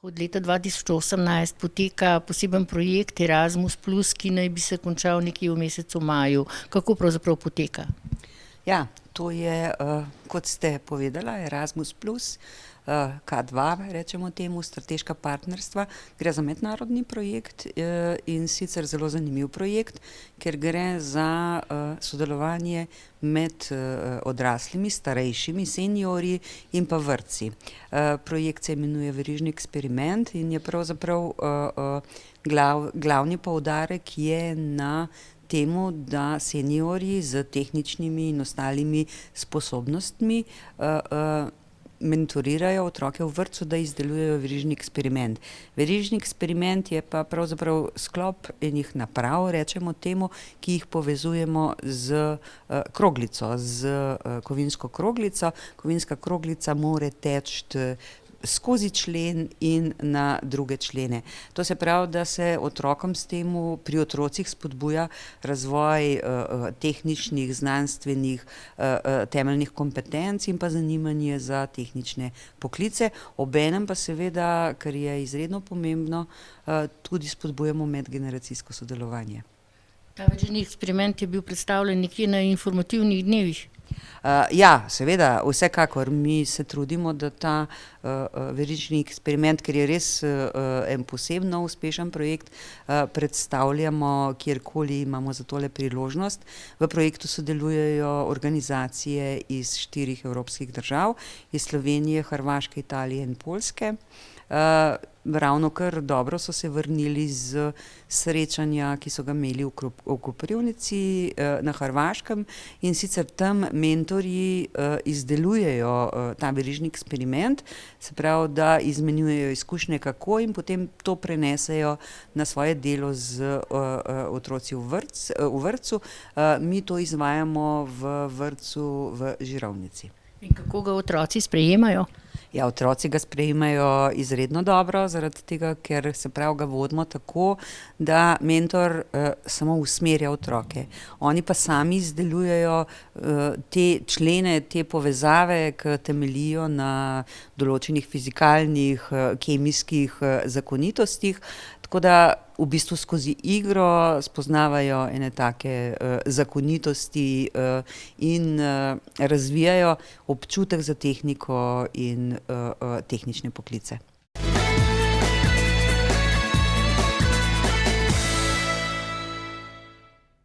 Od leta 2018 poteka poseben projekt Erasmus+, ki naj bi se končal nekje v mesecu maju. Kako pravzaprav poteka? Ja, to je, kot ste povedala, Erasmus+, K2, rečemo temu, strateška partnerstva. Gre za mednarodni projekt, in sicer zelo zanimiv projekt, ker gre za, sodelovanje med, odraslimi, starejšimi, seniorji in pa vrtci. Projekt se imenuje Verižni eksperiment in je pravzaprav, glavni poudarek je na temu, da seniorji s tehničnimi in ostalimi sposobnostmi, mentorirajo otroke v vrtcu, da izdelujejo verižni eksperiment. Verižni eksperiment je pa pravzaprav sklop enih naprav, rečemo temu, ki jih povezujemo s, kroglico, s, kovinsko kroglico. Kovinska kroglica mora teči skozi člen in na druge člene. To se pravi, da se otrokom s tem pri otrocih spodbuja razvoj, tehničnih, znanstvenih, temeljnih kompetenc in pa zanimanje za tehnične poklice. Obenem pa seveda, kar je izredno pomembno, tudi spodbujamo medgeneracijsko sodelovanje. Ta verižni eksperiment je bil predstavljen nekje na informativnih dnevih. Ja, seveda, vsekakor. Mi se trudimo, da ta, verižni eksperiment, ker je res, en posebno uspešen projekt, predstavljamo kjerkoli imamo za tole priložnost. V projektu sodelujejo organizacije iz 4 evropskih držav, iz Slovenije, Hrvaške, Italije in Poljske. Ravnokar dobro so se vrnili s srečanja, ki so ga imeli v Koprivnici, na Hrvaškem, in sicer tam mentorji, izdelujejo, ta verižni eksperiment, se pravi, da izmenjujejo izkušnje, kako, in potem to prenesejo na svoje delo z, otroci v vrtcu. Mi to izvajamo v vrtcu v Žirovnici. In kako ga otroci sprejemajo? Ja, otroci ga sprejmejo izredno dobro, zaradi tega, ker, se pravi, ga vodimo tako, da mentor, samo usmerja otroke. Oni pa sami izdelujejo, te člene, te povezave, ke temeljijo na določenih fizikalnih, kemijskih, zakonitostih. Tako da v bistvu skozi igro spoznavajo ene take, zakonitosti, in, razvijajo občutek za tehniko in, tehnične poklice.